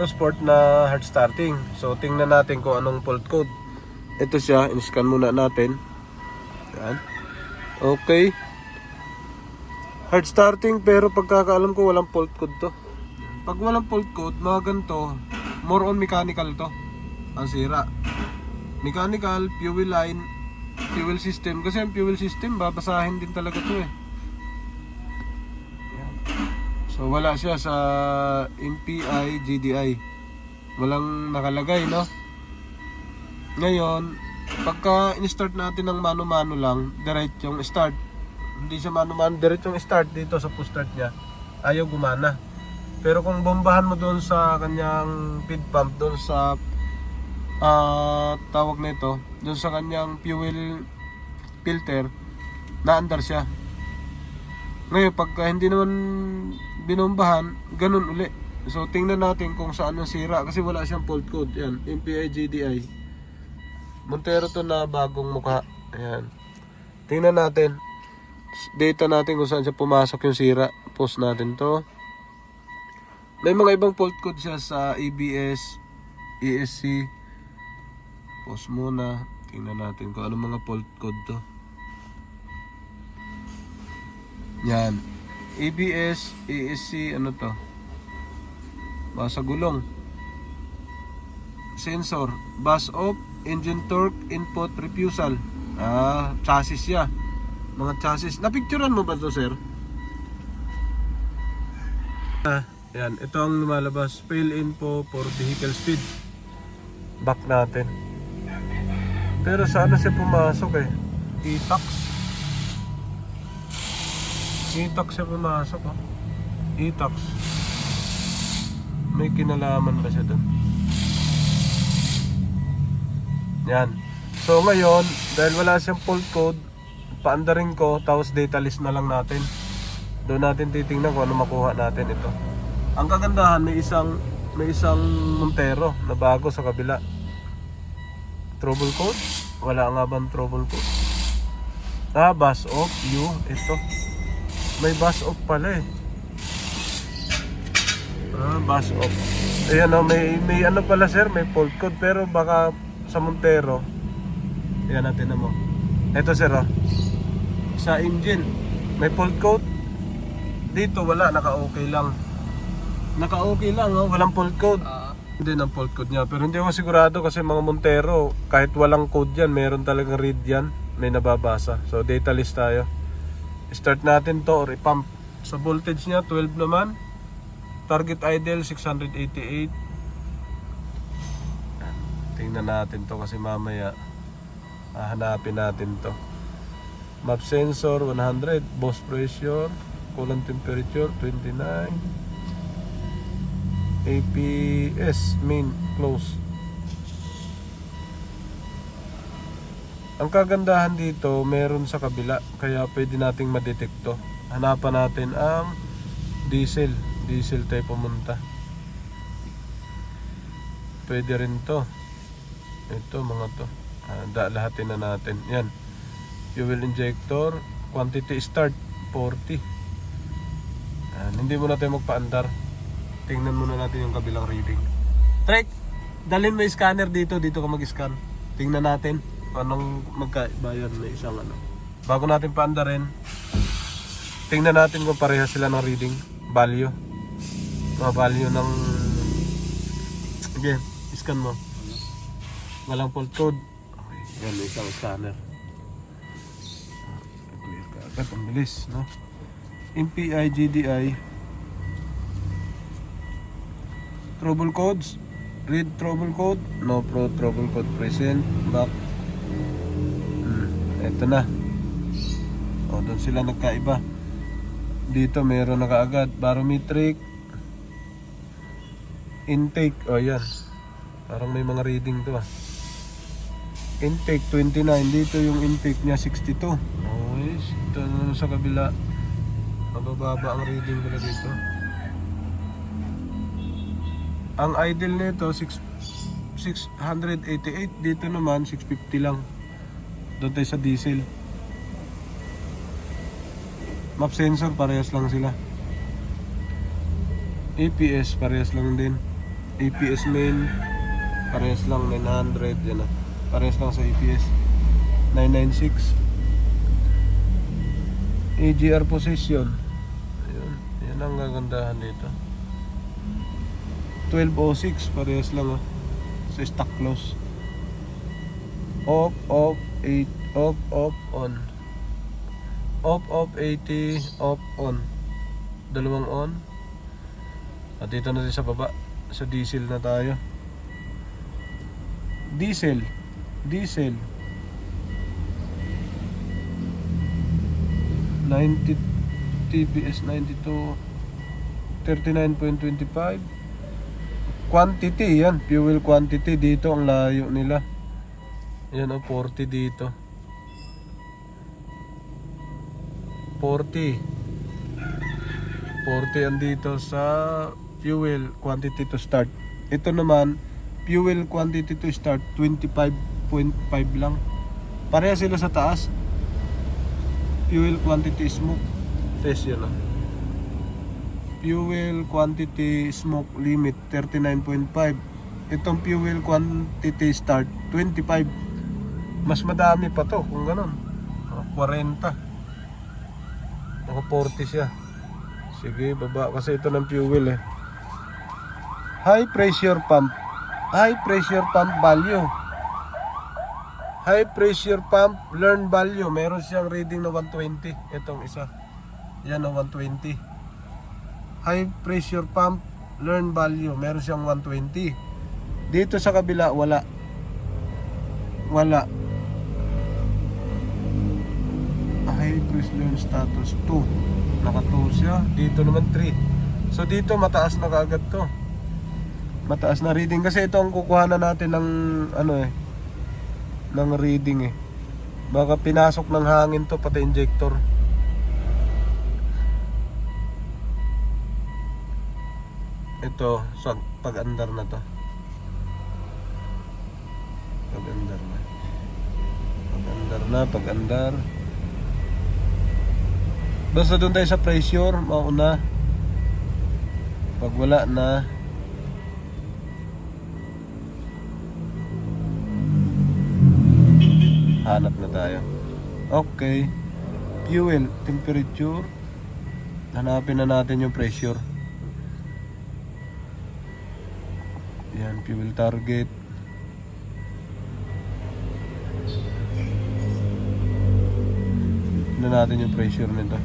Aerosport na hard starting. So tingnan natin kung anong fault code. Ito siya, in-scan muna natin. Yan. Okay. Hard starting pero pagkakaalam ko walang fault code to. Pag walang fault code, mga ganito, more on mechanical to. Ang sira. Mechanical, fuel line, fuel system. Kasi ang fuel system, babasahin din talaga to eh. Yan. So wala siya sa MPI, GDI. Walang nakalagay, no? Ngayon, pagka in-start natin ng mano-mano lang, direct yung start. Hindi siya mano-mano, direct yung start dito sa push start niya. Ayaw gumana. Pero kung bombahan mo doon sa kanyang feed pump, doon sa tawag nito, doon sa kanyang fuel filter, naandar siya. Ngayon, pagka hindi naman binombahan, ganun uli. So, tingnan natin kung saan ang sira kasi wala siyang fault code. Yan, MPI, GDI. Montero to na bagong mukha. Ayan. Tingnan natin. Data natin kung saan siya pumasok yung sira. Post natin to. May mga ibang fault code siya sa ABS, ESC. Post muna. Tingnan natin kung anong mga fault code to. Yan. ABS, ESC, ano to? Basa gulong. Sensor. Bus off, engine torque, input, refusal. Chassis siya. Mga chassis. Napicturean mo ba to, sir? Yan, ito ang lumalabas. Fail info for vehicle speed. Back natin. Pero sana siya pumasok eh. E-tax. E-tax siya pumasok oh. E-tax. May kinalaman ba siya doon? Yan. So ngayon, dahil wala siyang fault code, paandarin ko, tapos data list na lang natin. Doon natin titingnan kung ano makuha natin ito. Ang kagandahan, may isang Montero na bago sa kabila. Trouble code? Wala nga bang trouble code? Bus off, ito. May bus off pala eh. Bus off. Ayan o, may ano pala sir, may fault code pero baka sa Montero. Ayan natin na mo. Ito sir o. Sa engine, may fault code. Dito wala, naka-okay lang. Naka-okay lang, oh, walang fault code. Hindi ng fault code niya. Pero hindi ako sigurado kasi mga Montero, kahit walang code yan, meron talagang read yan. May nababasa. So data list tayo. Start natin to or i-pump. Sa voltage niya, 12 naman. Target idle, 688. Tingnan natin to kasi mamaya hanapin natin to. Map sensor, 100. Boost pressure, coolant temperature, 29. APS main close. Ang kagandahan dito meron sa kabila kaya pwede nating ma-detecto. Hanapan natin ang diesel tayo pumunta. Pwede rin to. Ito mga to. Lahatin na natin. Yan. Fuel injector, quantity start 40. Hindi muna tayo magpaandar. Tingnan muna natin yung kabilang reading. Trek, dalhin mo yung scanner dito ka mag-scan. Tingnan natin anong magkaibayan na isang ano. Bago natin paandarin, tingnan natin kung pareha sila ng reading, value. Mga value ng again, scan mo. Walang fault code. Okay, yan may isang scanner. Clear ka agad, ang bilis, no? MPI, GDI. Trouble codes, read trouble code, no trouble code present, back. Ito na. O, doon sila nagkaiba. Dito meron na kaagad barometric, intake. O yan, parang may mga reading to Intake 29, dito yung intake niya 62. Okay, ito na sa kabila. Mabababa ang reading nila dito. Ang idle nito 688, dito naman 650 lang. Doon tayo sa diesel. Map sensor parehas lang sila. APS parehas lang din. APS main, parehas lang 900, yan na. Parehas lang sa APS. 996. AGR position. Ayun, yan ang gagandahan dito. 1206, parehas lang oh. Sa stock close. Off, off, 8, off, off, on. Off, off, 80, off, on. Dalawang on. At dito na din sa baba. Sa diesel na tayo. Diesel. Diesel. 90 TPS 92 39.25. Quantity yan, fuel quantity dito ang layo nila. Yan o, 40 dito. 40 andito sa fuel quantity to start. Ito naman, fuel quantity to start 25.5 lang. Pareha sila sa taas. Fuel quantity smoke test yan ah. Fuel quantity smoke limit 39.5. Itong fuel quantity start 25. Mas madami pa to kung ganon. 40. Naka 40 siya. Sige, baba kasi ito ng fuel eh. High pressure pump. High pressure pump value. High pressure pump learn value. Meron siyang reading na 120. Itong isa. Yan na 120. High pressure pump learn value. Meron siyang 120. Dito sa kabila wala. Wala. High pressure learn status 2. Naka 2 siya. Dito naman 3. So dito mataas na kaagad to. Mataas na reading kasi ito ang kukuhanan natin ng ano eh, ng reading eh. Baka pinasok ng hangin to pati injector. Ito sa pag-andar na to. Pag-andar na. Pag-andar na, pag-andar. Basta doon tayo sa pressure, mauna. Pag wala na, hanap na tayo. Okay. Fuel temperature. Hanapin na natin yung pressure. Yan, fuel target. Tignan natin yung pressure nito.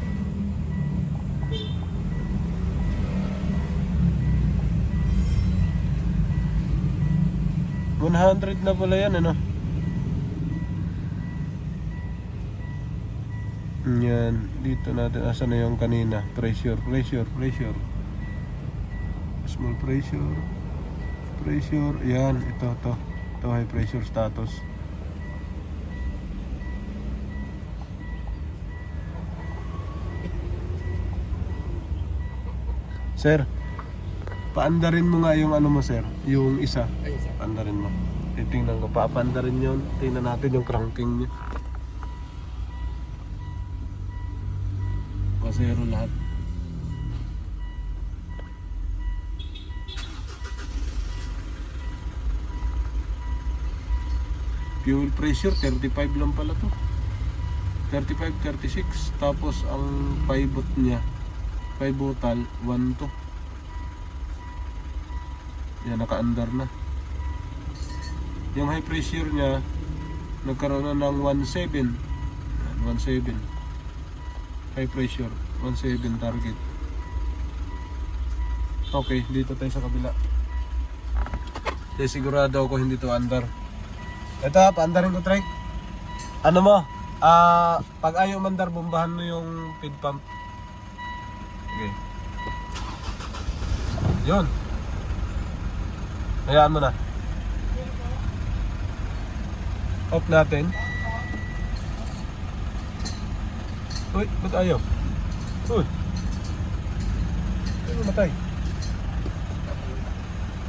100 na pala yan, ano? Yan, dito natin, asa na yung kanina? Pressure. Small pressure. Yan, ito high pressure status. Sir, paandarin mo nga yung ano mo, sir. Yung isa. Paandarin mo. Titingnan ko, papandarin yun. Tingnan natin yung cranking niya. Pasero lahat. Fuel pressure 35 lang pala to. 35, 36. Tapos ang pivot niya, pivotal 1 to. Yan, naka-andar na. Yung high pressure niya nagkaroon na ng 17. 17. High pressure 17 target. Okay, dito tayo sa kabila. Sigurado ako hindi to andar. Ito ha, paandarin ko, Trey. Ano mo? Pag ayaw mandar, bombahan mo yung feed pump. Okay. Yun. Hayaan mo na. Off natin. Uy, ba't ayaw? Uy. Ay, mamatay.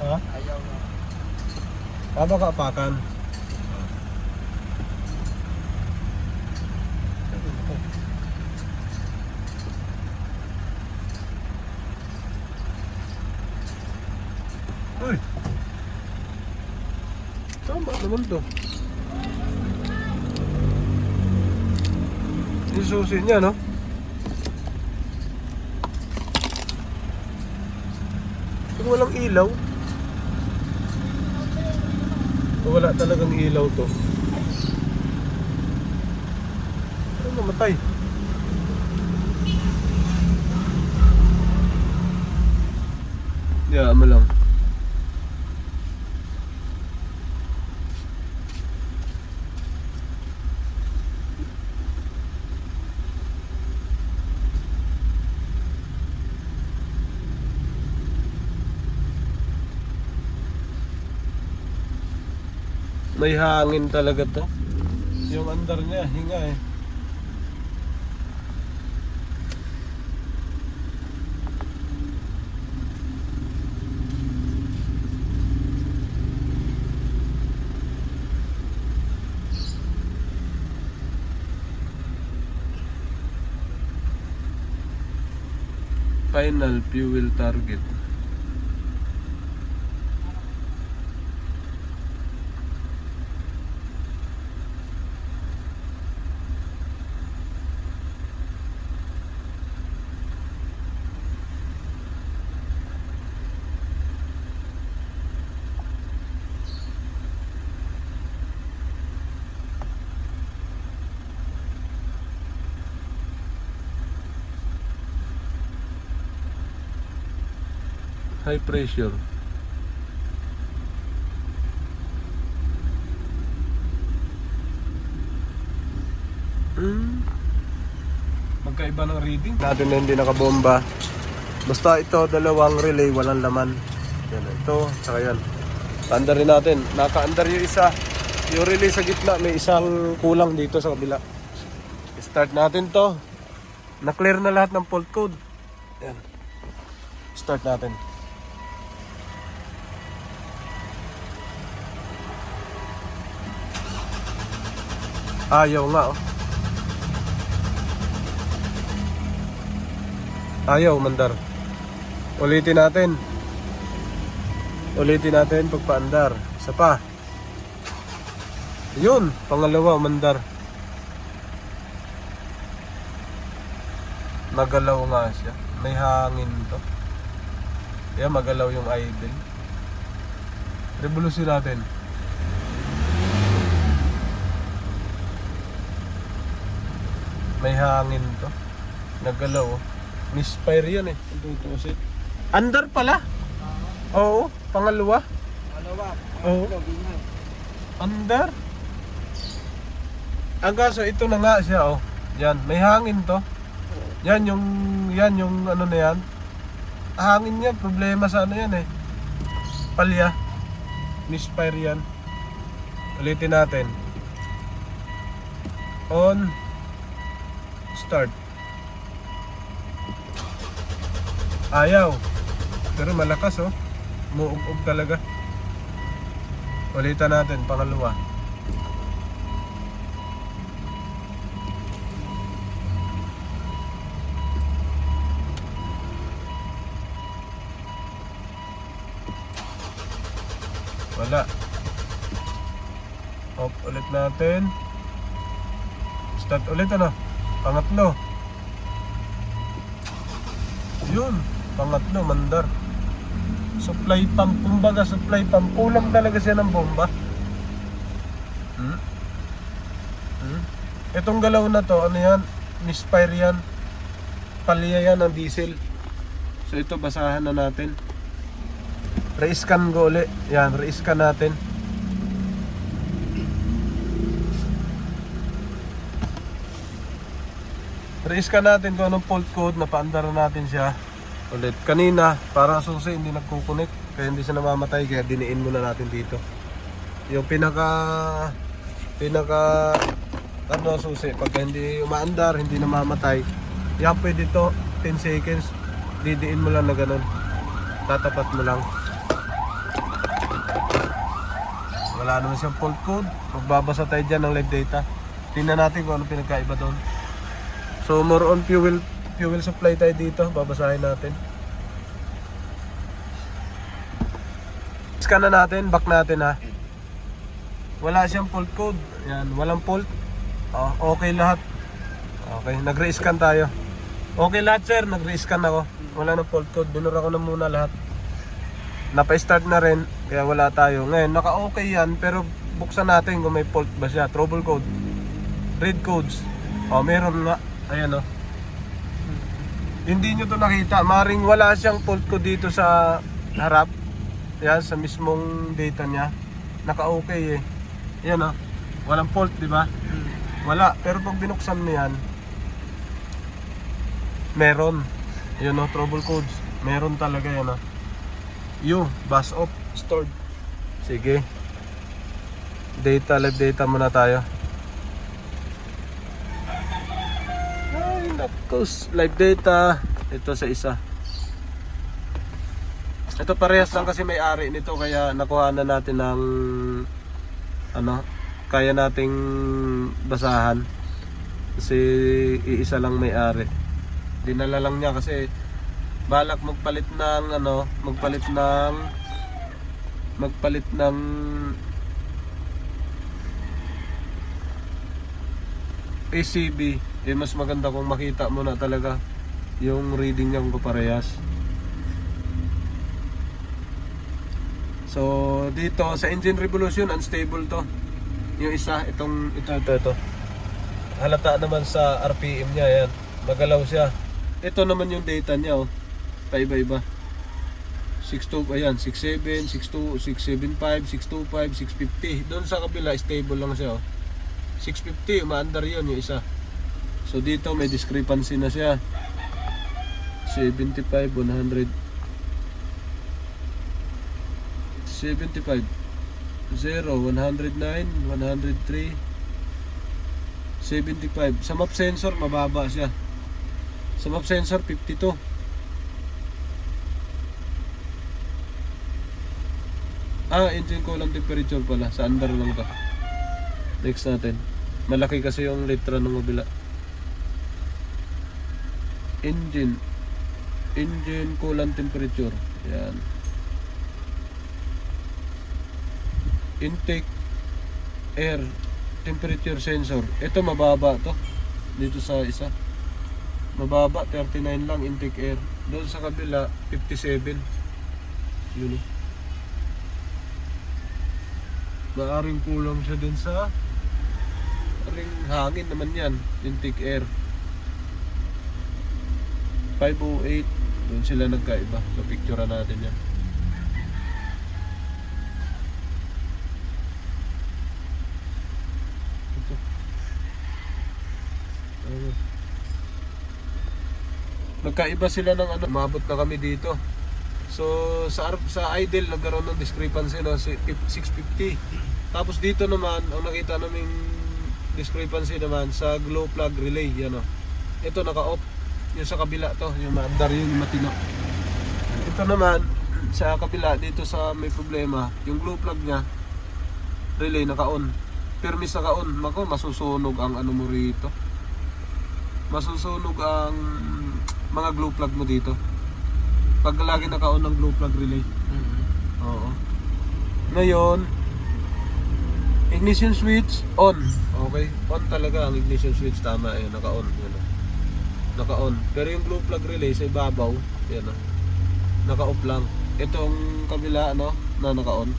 Ha? Ayaw na. Tama ka apakan. Uy. naman to. Yung susi niya, no? Kung walang ilaw, wala talagang ilaw to. Ano namatay? Yeah, mo lang. May hangin talaga to. Yung andar niya, hinga eh. Final fuel target. High pressure. Magkaiba ng reading. Natin na hindi nakabomba. Basta ito, dalawang relay, walang laman. Yan, ito, saka yan. Paandar rin natin. Naka-andar yung isa. Yung relay sa gitna, may isang kulang dito sa kabila. Start natin to. Na-clear na lahat ng fault code. Yan. Start natin. Ayaw nga oh. Ayaw mandar. Ulitin natin. Ulitin natin pagpaandar. Isa pa. Yun, pangalawa mandar. Magalaw nga siya. May hangin to. Kaya magalaw yung idle. Revolution natin. May hangin to. Nagalaw oh. Misfire yan eh. Under pala? Oo, pangalawa. Oo. Under? Ang kaso ito na nga siya oh. Yan, may hangin to. Yan yung ano na yan. Hangin niya, problema sa ano yan eh. Palya. Misfire yan. Ulitin natin. On. Start. Ayaw. Pero malakas oh. Muug-ug talaga. Ulitan natin, pangalawa. Wala. Off ulit natin. Start ulit ano. Pangatlo. Yun. Pangatlo, mandar. Supply pump. Kumbaga supply pump. Kulang talaga siya ng bomba. Itong galaw na to, ano yan? Misfire yan. Palya yan ng diesel. So ito, basahan na natin. Re-scan ko ulit. Yan, re-scan natin. Re-scan natin kung anong fault code. Napaandar natin siya ulit. Kanina, parang susi hindi nagkukunik. Kaya hindi siya namamatay. Kaya diniin muna natin dito. Yung pinaka ano susi. Pagka hindi umaandar, hindi namamatay. Yan pwede to 10 seconds. Didiin mo lang na ganun. Tatapat mo lang. Wala naman siyang fault code. Magbabasa tayo dyan ng live data. Tingnan natin kung ano pinagkaiba doon. So more on fuel supply tayo dito. Babasahin natin. Scan na natin. Back natin ha. wala siyang fault code. Yan, walang fault. Okay lahat. Okay, nag-re-scan tayo. Okay lahat sir, nag-re-scan ako. Wala nang fault code, binura ko na muna lahat. Napa-start na rin, kaya wala tayo. Ngayon, naka-okay yan, pero buksan natin kung may fault ba siya. Trouble code, read codes. Meron nga. Ayan Hindi nyo to nakita. Maring wala siyang fault code dito sa harap. Yan, sa mismong data niya. Naka-okay eh. Yan walang fault, di ba? Wala. Pero pag binuksan mo yan, meron. Yun trouble codes. Meron talaga yan bus off, stored. Sige. Live data muna tayo. Ay, nakos. Live data. Ito sa isa. Ito parehas lang kasi may-ari nito, kaya nakuha na natin ng kaya nating basahan. Kasi iisa lang may-ari. Dinala lang niya kasi balak magpalit ng ACB. Mas maganda kung makita mo na talaga yung reading niya kung parehas. So dito sa engine revolution, unstable to. Yung isa, ito. Halata naman sa RPM niya, yan. Magalaw siya. Ito naman yung data niya paiba-iba. 62, ayan, 67, 62, 675, 625, 650. Doon sa kabila, stable lang siya 650, umaandar yun yung isa. So dito may discrepancy na siya. 75, 100, 75, 0, 109, 103, 75. Sa map sensor mababa siya. Sa map sensor 52. Engine coolant temperature pala. Sa under lang to. Next natin. Malaki kasi yung litra ng mobila. Engine coolant temperature. Yan. Intake air temperature sensor. Ito mababa to. Dito sa isa. Mababa, 39 lang intake air. Doon sa kabila, 57. Yun maaring kulang siya din sa hangin naman yan. Intake air 508. Doon sila nagkaiba. So picture natin yan. Ito. Nagkaiba sila ng umabot na kami dito. So sa idle nagkaroon ng discrepancy 650. Tapos dito naman ang nakita naming discrepancy naman sa glow plug relay yan Ito naka-off. Yung sa kabila to, yung maandar yung matino. Ito naman sa kabila dito sa may problema, yung glow plug niya relay naka-on. Permis naka-on. Masusunog ang mo rito. Masusunog ang mga glow plug mo dito. Pag lagi naka-on ng glow plug relay. Oo. Ngayon, ignition switch on. Okay, on talaga ang ignition switch, tama ayun, naka-on, naka-on. Pero yung glow plug relay sa ibabaw, yan naka-off lang. Itong kabila na naka-on.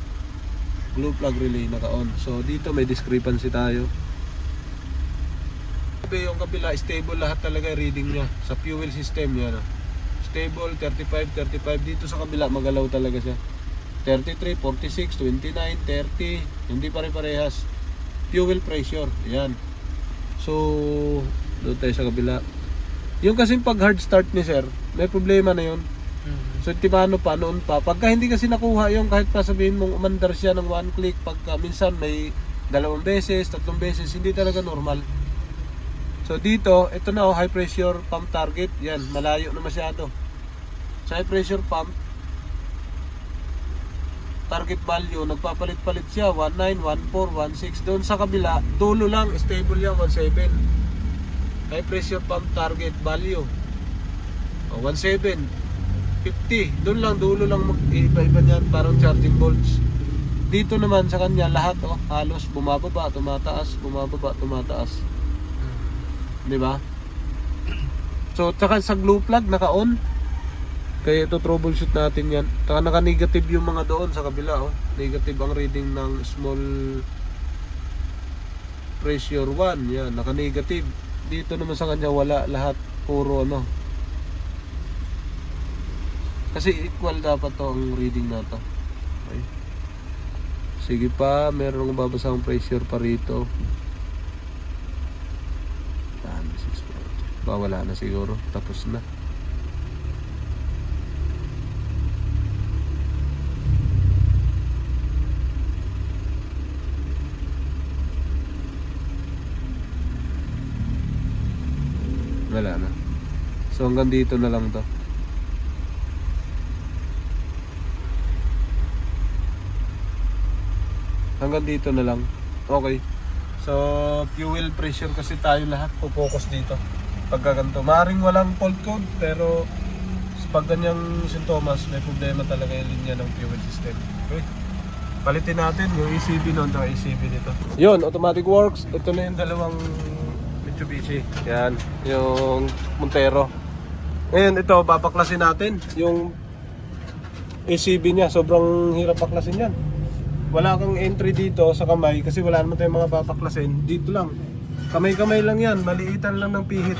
Glow plug relay naka-on. So dito may discrepancy tayo. Yung kabila stable lahat talaga reading niya sa fuel system yan stable 35 dito sa kabila magalaw talaga siya 33, 46, 29, 30 hindi pare-parehas. Fuel pressure yan. So doon tayo sa kabila. Yung kasing pag hard start ni sir may problema na yun. So paano pa noon pa pagka hindi kasi nakuha yung kahit pa sabihin mong umandar siya ng one click pagka minsan may 2 beses 3 beses hindi talaga normal. So dito, ito na high pressure pump target. Yan, malayo na masyado. Sa high pressure pump target value, nagpapalit-palit siya 19, 14, 16. Doon sa kabila, dulo lang, stable yan 17. High pressure pump target value 17, 50. Doon lang, dulo lang mag-iba-iba niyan, parang charging volts. Dito naman sa kanya lahat halos bumababa, tumataas, bumababa, tumataas. 'Di ba? So tsaka sa glue plug naka-on. Kaya ito troubleshoot natin 'yan. Tsaka naka-negative yung mga doon sa kabila Negative ang reading ng small pressure 1. Yan, naka-negative. Dito naman sa kanya wala, lahat puro Kasi equal dapat to ang reading na to. Okay. Sige pa, meron akong babasang pressure pa rito. Wala na siguro, tapos na. Wala na. So hanggang dito na lang to. Hanggang dito na lang. Okay. So fuel pressure kasi tayo lahat focus dito. Pagka ganito, maaaring walang fault code, pero pag ganyang sintomas, may problema talaga yung linya ng fuel system. Okay. Palitin natin yung ECB noon, ang ECB nito. Yun, automatic works. Ito na yung dalawang Mitsubishi. Yan, yung Montero. Ngayon, ito, babaklasin natin yung ECB niya. Sobrang hirap baklasin yan. Wala kang entry dito sa kamay kasi wala naman tayong mga babaklasin. Dito lang. Kamay-kamay lang yan. Maliitan lang ng pihit.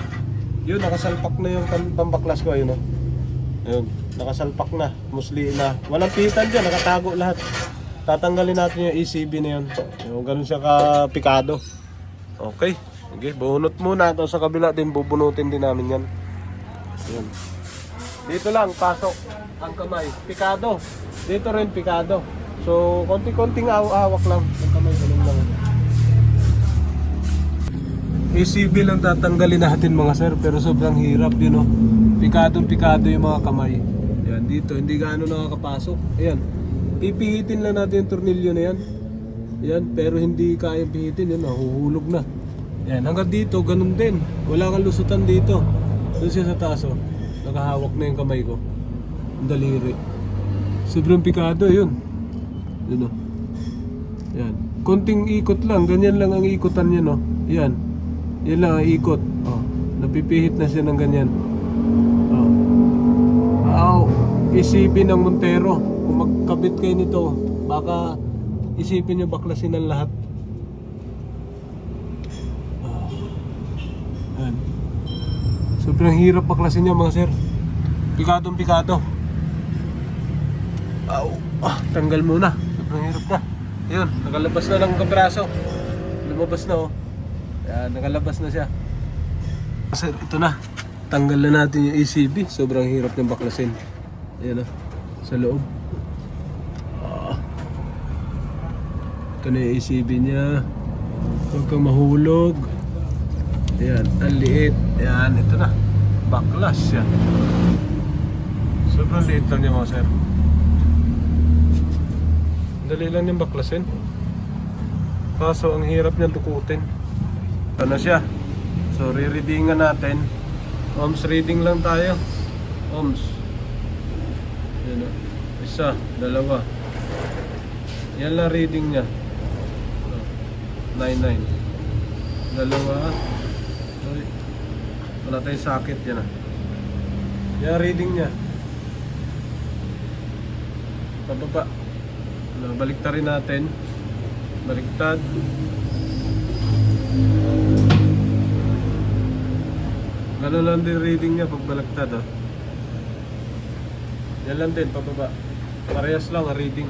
Yun, nakasalpak na yung pambaklas ko. Ayun, Ayun, nakasalpak na. Musli na. Walang pihitan dyan. Nakatago lahat. Tatanggalin natin yung ECB na yun. Yung ganun siya ka-pikado. Okay. Okay, bunot muna. Ito sa kabila din, bubunutin din namin yan. Ayun. Dito lang, pasok ang kamay. Pikado. Dito rin, pikado. So, konti-konting hawak lang. Ang kamay, ganun lang. ECB lang tatanggalin natin mga sir, pero sobrang hirap yun Pikadong-pikado yung mga kamay. Yan, dito, hindi gaano nakakapasok. Ayan, pipihitin lang natin yung tornilyo na yan. Yan, pero hindi kayang pihitin, yan, nahuhulog na. Yan, hanggang dito, ganun din. Wala kang lusutan dito. Doon siya sa taas, nakahawak na yung kamay ko. Ang daliri. Sobrang pikado, yun. Yun Yan. Konting ikot lang, ganyan lang ang ikutan niya Yan. Yan lang ang ikot. Napipihit na siya ng ganyan. Isipin ng Montero. Kung magkabit kayo nito, baka isipin nyo baklasin ang lahat. Yan. Sobrang hirap baklasin niya mga sir. Pikadong pikado. Tanggal muna. Sobrang hirap na. Ayun, nakalabas na lang ang braso. Lumabas na Ayan, nakalabas na siya. Kasi ito na. Tanggal na natin yung ECB. Sobrang hirap niyang baklasin. Ayan sa loob. Ito na yung ECB niya. Huwag kang mahulog. Ayan, ang liit. Ayan, ito na. Baklas siya. Sobrang liit lang niya mga sir. Dali lang niyang baklasin. Kaso ang hirap niyang tukutin. Ito na siya. So re-readingan natin. Ohms reading lang tayo. Ohms. Yan isa, dalawa. Yan lang reading niya. 99. Dalawa. Sorry. Wala tayong socket yan Yan reading niya. Pababa. Baliktad rin natin. Baliktad. Ganun lang din reading niya pag baliktad Yan lang din, pababa. Parehas lang ang reading.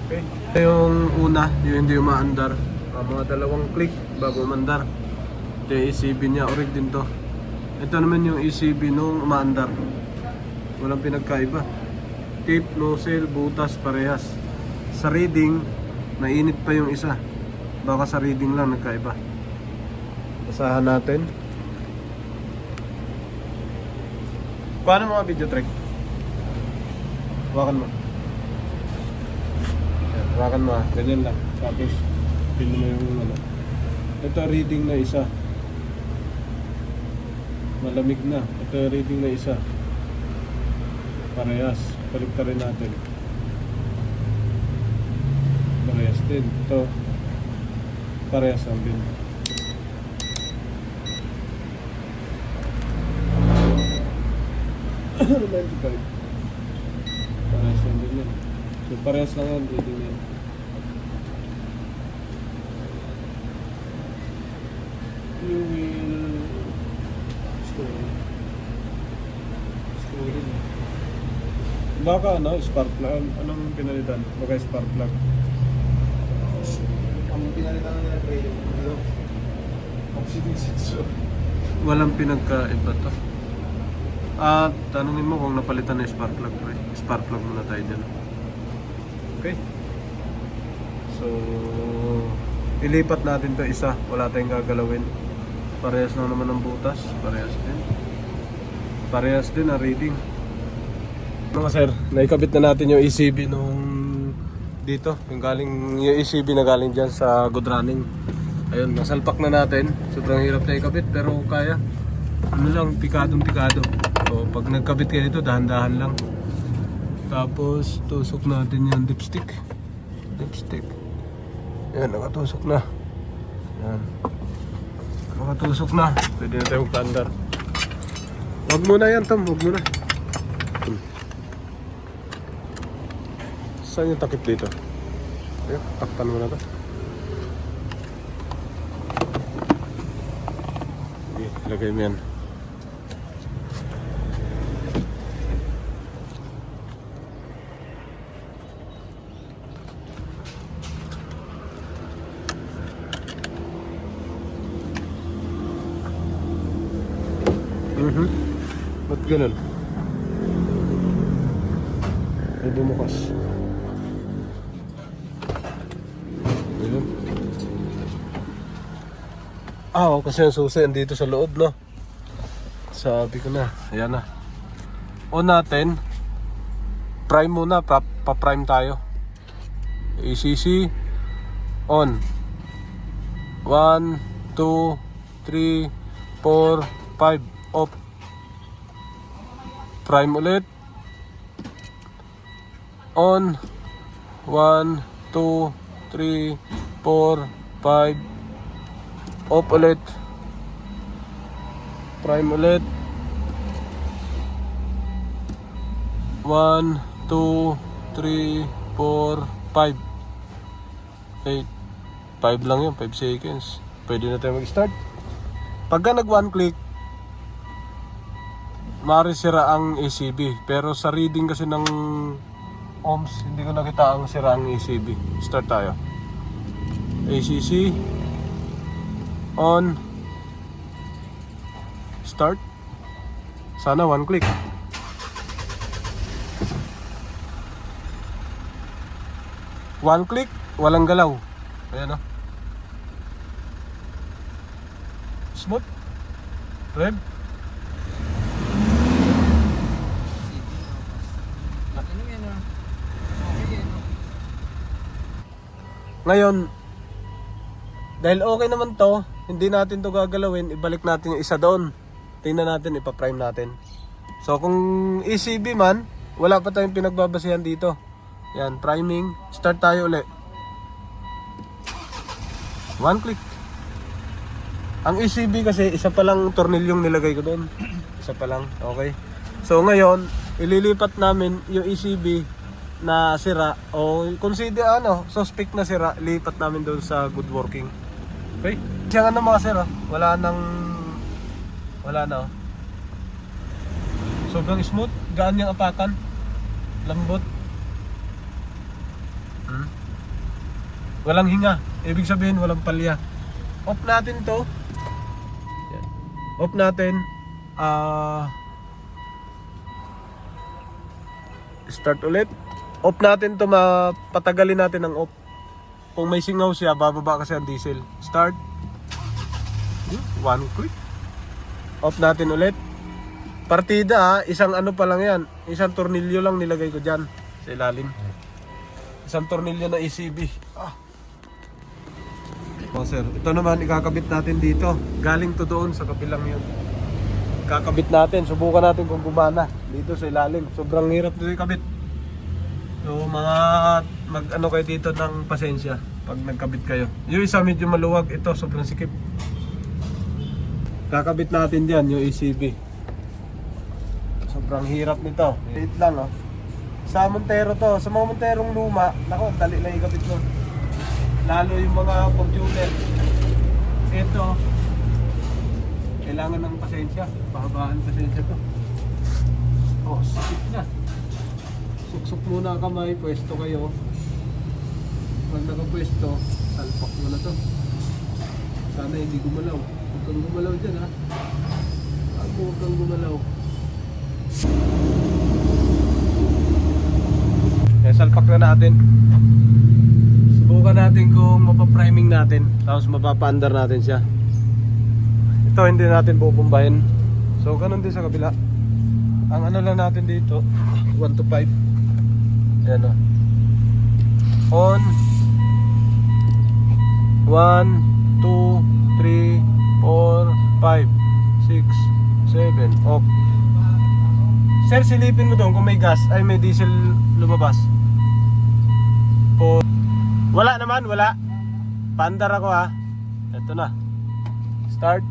Okay. Yung una, yung hindi umaandar. Mga dalawang click bago umandar. Ito yung ECB niya, orig din to. Ito naman yung ECB nung umaandar. Walang pinagkaiba. Tip, nozzle, butas, parehas. Sa reading, mainit pa yung isa. Baka sa reading lang nagkaiba. Basahan natin. Paano mga video track? Hawakan mo. Hawakan mo ganyan lang. Tapos, pin mo yung Ito reading na isa. Malamig na. Ito reading na isa. Parehas. Paligtarin natin. Parehas din. Ito. Parehas lang din. Parehas lang din yan. So parehas lang yan. Reading yan. You will store. Baka ano, spark plug. Anong pinalitan? Baka spark plug. Ang pinalitan na nila trailer dito. Oxygen sensor. Walang pinagkaiba to. At tanungin mo kung napalitan na yung spark plug, pre. Spark plug muna tayo dyan. Okay. So, ilipat natin to isa. Wala tayong gagalawin. Parehas lang naman ang butas. Parehas din. Parehas din ang reading. Mga sir, naikabit na natin yung ECB nung dito. Yung ECB na galing dyan sa good running. Ayun, nasalpak na natin. Sobrang hirap na ikabit pero kaya. Ano lang, pikadong pikado. So pag nagkabit kayo dito, dahan-dahan lang. Tapos tusok natin yung dipstick. Dipstick. Yan, nakatusok na. Yan. Nakatusok na. Pwede na tayo magtandar. Huwag muna yan, Tom. Huwag muna. Saan yung takip dito? Ayun, takpan mo na to. Okay, lagay mo yan. Ba't ganun? Ay bumukas. Ayun. Oo, kasi yung susi andito sa loob, no? Sabi ko na, ayan na. On natin. Prime muna, pa-prime tayo. ACC on. 1, 2, 3, 4, 5. Off. Prime ulit. On. 1, 2, 3, 4, 5. Off ulit. Prime ulit. 1, 2, 3, 4, 5. 8. 5 lang yun, 5 seconds. Pwede na tayo mag-start. Pagka nag one click, maaari sira ang ECB. Pero sa reading kasi ng ohms, hindi ko nakita ang sira ang ECB. Start tayo. ACC on. Start. Sana one click. One click, walang galaw. Ayan o. Smooth. Red. Ngayon, dahil okay naman to, hindi natin to gagalawin, ibalik natin yung isa doon. Tingnan natin, ipa-prime natin. So kung ECB man, wala pa tayong pinagbabasihan dito. Yan, priming. Start tayo ulit. One click. Ang ECB kasi, isa pa lang tornilyong nilagay ko doon. Isa pa lang, okay. So ngayon, ililipat namin yung ECB na sira o consider suspect na sira, lipat namin doon sa good working. Okay? Siya nga mga sira, wala na oh. Sobrang smooth, gaan yung apakan, lambot. Walang hinga, ibig sabihin walang palya. Off natin to. Yan. Off natin. Start ulit. Off natin to, mapatagalin natin ang off. Kung may singaw siya, bababa kasi ang diesel. Start. One click. Off natin ulit. Partida isang ano pa lang yan. Isang tornilyo lang nilagay ko dyan sa ilalim. Isang tornilyo na ECB. Oh sir, ito naman ikakabit natin dito. Galing to doon sa kabilang yun. Kakabit natin, subukan natin kung gumana dito sa ilalim. Sobrang hirap dito ikabit. So mga mag-ano kayo dito ng pasensya pag nagkabit kayo. Yung isa medyo maluwag, ito sobrang sikip. Kakabit natin diyan yung ECB. Sobrang hirap nito. Wait lang oh. Sa Montero to, sa mga Monterong luma, nako, dali lang ikabit mo. Lalo yung mga computer. Ito, kailangan ng pasensya. Pahabaan pasensya to. Oh, sikip na. Suksok muna ang kamay, pwesto kayo. Pag nakapwesto, salpak mo na to. Sana hindi gumalaw. Huwag kang gumalaw dyan ha. Huwag kang gumalaw. Kaya salpak na natin. Subukan natin kung mapapriming natin. Tapos mapapa-under natin siya. Ito hindi natin bubumbahin. So ganun din sa kabila. Ang ano lang natin dito 1 to 5. Ayan o. On 1, 2, 3, 4, 5, 6, 7. Off. Sir, silipin mo doon kung may gas. Ay, may diesel lumabas. O, wala naman, wala. Paandar ako ha. Ito na. Start.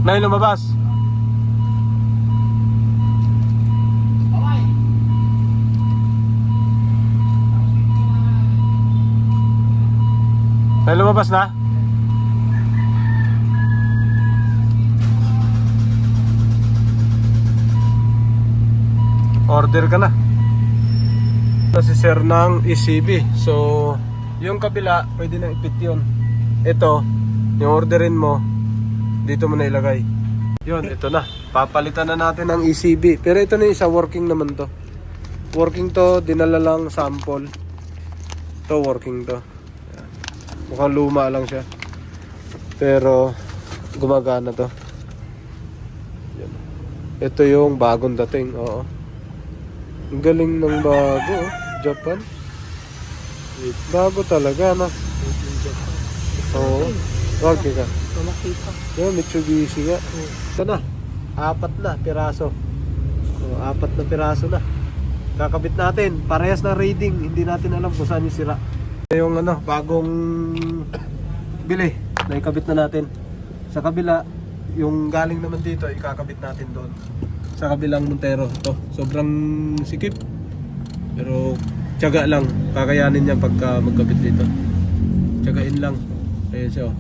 May lumabas. May lumabas na? Order ka na. Ito si sir ng ECB. So, yung kabila, pwede na ipit yun. Ito, yung orderin mo, dito mo na ilagay. Yun, ito na. Papalitan na natin ang ECB. Pero ito na isa, working naman to. Working to, dinala lang sample. Ito, working to. Mukhang luma lang siya. Pero, gumagana to. Yan. Ito yung bagong dating. Oo. Ang galing ng bago. Japan. Bago talaga, no? Oo. Okay ka. Yung Mitsubishi nga. Ito na. 4 na piraso. So, 4 na piraso na. Kakabit natin. Parehas na rating. Hindi natin alam kung saan yung sira. Yung ano, bagong bili. Naikabit na natin. Sa kabila, yung galing naman dito, ikakabit natin doon. Sa kabilang Montero. Ito. Sobrang sikip. Pero, tiyaga lang. Kakayanin niya pagka magkabit dito. Tiyagain lang. Ayan siya oh.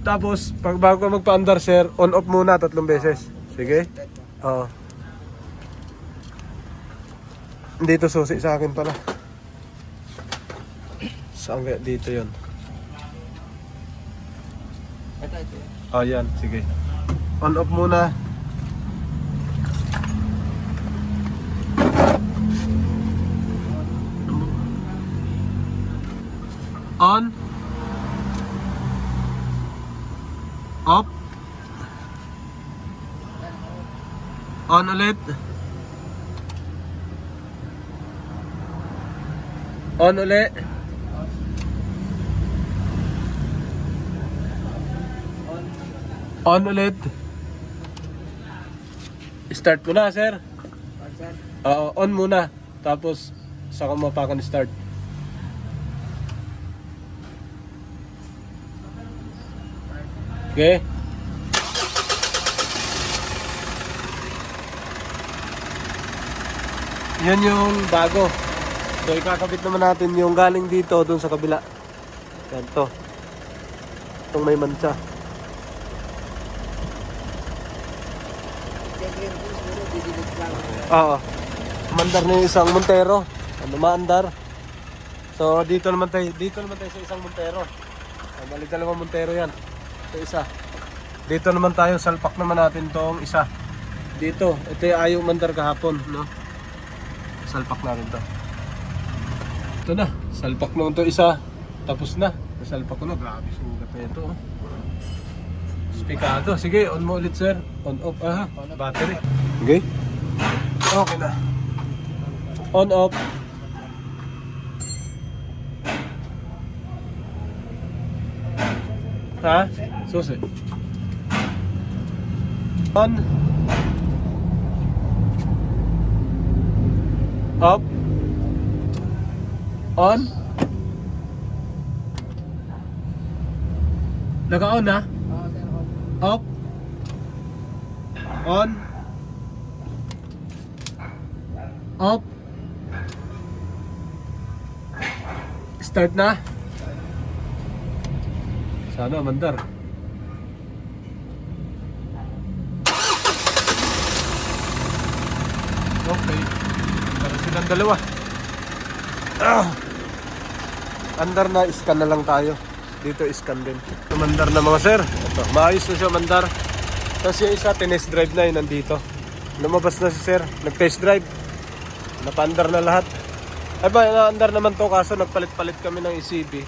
Tapos, pag bago ka magpa-under sir, on-off muna 3 beses. Sige? Oo. Dito susi sa akin pala. Saan kaya dito yun? Oh, yan. Sige. On-off muna. On. Off. On ulit. On ulit. On ulit. Start mo na, sir. Oo, on muna. Tapos, saka mo pa start. Okay. Yan yung bago. So ikakabit naman natin yung galing dito dun sa kabila. Yan to. Itong may mancha. Oo. Mandar na yung isang Montero. Ano maandar? So dito naman tayo sa isang Montero. Balik 2 Montero yan. Ito isa. Dito naman tayo, salpak naman natin tong isa. Dito, ito yung ayaw mandar kahapon, no? Salpak natin to. Ito na, salpak naman to isa. Tapos na, nasalpak ko na. Grabe, sugat na ito. Oh. Spikado. Sige, on mo ulit sir. On off, battery. Okay? Okay na. On off. Ha? Susi. On. Off. On. Naka-on na? Off. On. Off. Start na. Sana mandar. Okay. Para silang dalawa. Andar na, scan na lang tayo. Dito scan din. Mandar na mga sir. Ito, maayos na siya mandar. Tapos yung isa, tinest drive na yun nandito. Lumabas na si sir. Nag-test drive. Napa-andar na lahat. Ay ba, na-andar naman to kaso nagpalit-palit kami ng ECB.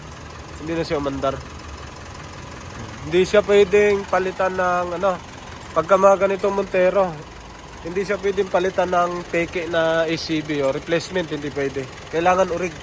Hindi na siya umandar. Hindi siya pwedeng palitan ng pagka mga ganitong Montero, hindi siya pwedeng palitan ng peke na ECB o replacement, hindi pwede. Kailangan urig.